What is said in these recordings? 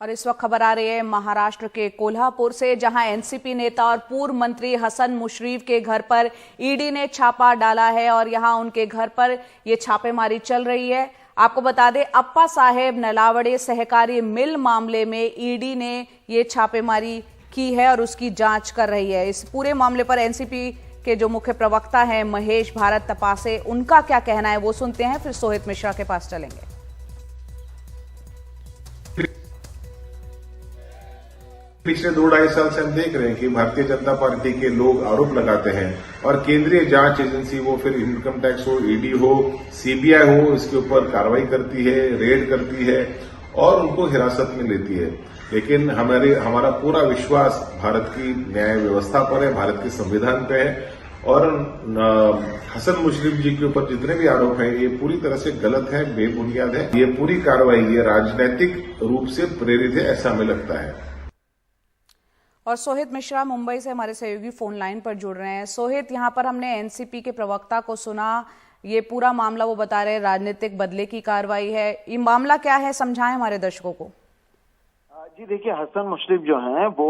और इस वक्त खबर आ रही है महाराष्ट्र के कोल्हापुर से, जहां एनसीपी नेता और पूर्व मंत्री हसन मुश्रीफ के घर पर ईडी ने छापा डाला है और यहां उनके घर पर ये छापेमारी चल रही है। आपको बता दें, अप्पा साहेब नलावड़े सहकारी मिल मामले में ईडी ने ये छापेमारी की है और उसकी जांच कर रही है। इस पूरे मामले पर एनसीपी के जो मुख्य प्रवक्ता हैं महेश भारत तपासे, उनका क्या कहना है वो सुनते हैं, फिर सोहित मिश्रा के पास चलेंगे। पिछले 2-2.5 साल से हम देख रहे हैं कि भारतीय जनता पार्टी के लोग आरोप लगाते हैं और केंद्रीय जांच एजेंसी, वो फिर इनकम टैक्स हो, ईडी हो, सीबीआई हो, इसके ऊपर कार्रवाई करती है, रेड करती है और उनको हिरासत में लेती है। लेकिन हमारा पूरा विश्वास भारत की न्याय व्यवस्था पर है, भारत के संविधान पे है और हसन मुश्रीफ जी के ऊपर जितने भी आरोप हैं ये पूरी तरह से गलत है, बेबुनियाद है। ये पूरी कार्रवाई ये राजनीतिक रूप से प्रेरित है, ऐसा हमें लगता है। और सोहित मिश्रा मुंबई से हमारे सहयोगी फोन लाइन पर जुड़ रहे हैं। सोहित, यहाँ पर हमने एनसीपी के प्रवक्ता को सुना, ये पूरा मामला वो बता रहे हैं राजनीतिक बदले की कार्रवाई है। ये मामला क्या है, समझाएं हमारे दर्शकों को। जी देखिए, हसन मुश्रीफ जो हैं वो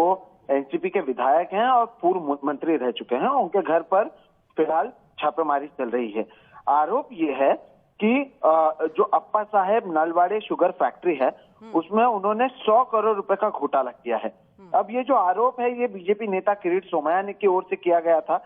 एनसीपी के विधायक हैं और पूर्व मंत्री रह चुके हैं। उनके घर पर फिलहाल छापेमारी चल रही है। आरोप ये है कि जो अप्पा साहेब नलवाड़े शुगर फैक्ट्री है उसमें उन्होंने 100 करोड़ रुपए का घोटाला किया है। अब ये जो आरोप है ये बीजेपी नेता किरीट सोमैया की ओर से किया गया था,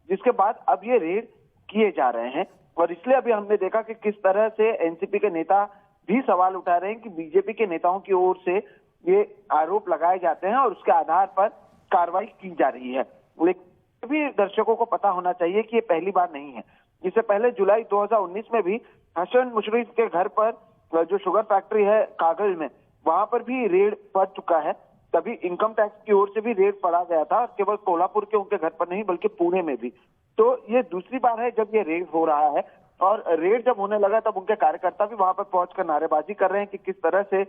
जिसके बाद अब ये रेड किए जा रहे हैं। और इसलिए अभी हमने देखा कि किस तरह से एनसीपी के नेता भी सवाल उठा रहे हैं कि बीजेपी के नेताओं की ओर से ये आरोप लगाए जाते हैं और उसके आधार पर कार्रवाई की जा रही है। लेकिन भी दर्शकों को पता होना चाहिए कि ये पहली बार नहीं है। इससे पहले जुलाई 2019 में भी हसन मुश्रीफ के घर पर जो शुगर फैक्ट्री है कागल में, वहां पर भी रेड पड़ चुका है। तभी इनकम टैक्स की ओर से भी रेड पड़ा गया था, केवल कोल्हापुर के उनके घर पर नहीं बल्कि पुणे में भी। तो ये दूसरी बार है जब ये रेड हो रहा है और रेड जब होने लगा तब उनके कार्यकर्ता भी वहां पर पहुंचकर नारेबाजी कर रहे हैं कि किस तरह से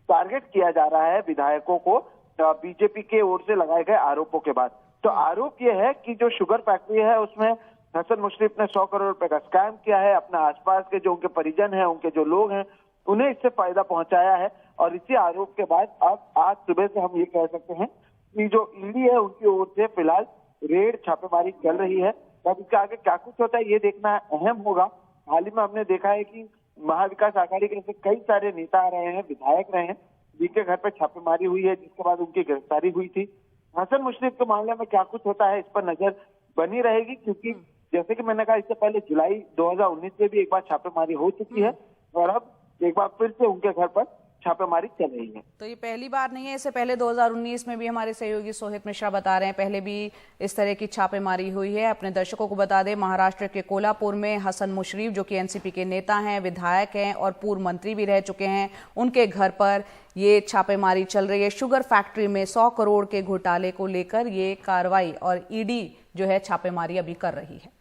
टारगेट किया जा रहा है विधायकों को बीजेपी के ओर से लगाए गए आरोपों के बाद। तो आरोप ये है कि जो शुगर फैक्ट्री है उसमें हसन मुश्रीफ ने 100 करोड़ रुपए का स्कैम किया है। अपने आसपास के जो उनके परिजन हैं, उनके जो लोग हैं, उन्हें इससे फायदा पहुंचाया है। और इसी आरोप के बाद अब आज सुबह से हम ये कह सकते हैं कि जो ईडी है उनकी ओर से फिलहाल रेड छापेमारी चल रही है। अब इसके आगे क्या कुछ होता है ये देखना अहम होगा। हाल ही में हमने देखा है कि महाविकास आघाड़ी के कई सारे नेता आ रहे हैं, विधायक रहे हैं, जिनके घर पर छापेमारी हुई है, जिसके बाद उनकी गिरफ्तारी हुई थी। हसन मुश्रीफ के मामले में क्या कुछ होता है इस पर नजर बनी रहेगी, क्योंकि जैसे कि मैंने कहा इससे पहले जुलाई 2019 में भी एक बार छापेमारी हो चुकी है और अब एक बार फिर से उनके घर पर छापेमारी चल रही है। तो ये पहली बार नहीं है, इससे पहले 2019 में भी हमारे सहयोगी सोहित मिश्रा बता रहे हैं पहले भी इस तरह की छापेमारी हुई है। अपने दर्शकों को बता दें, महाराष्ट्र के कोल्हापुर में हसन मुश्रीफ जो कि एनसीपी के नेता हैं, विधायक हैं और पूर्व मंत्री भी रह चुके हैं, उनके घर पर ये छापेमारी चल रही है। शुगर फैक्ट्री में 100 करोड़ के घोटाले को लेकर ये कार्रवाई और ईडी जो है छापेमारी अभी कर रही है।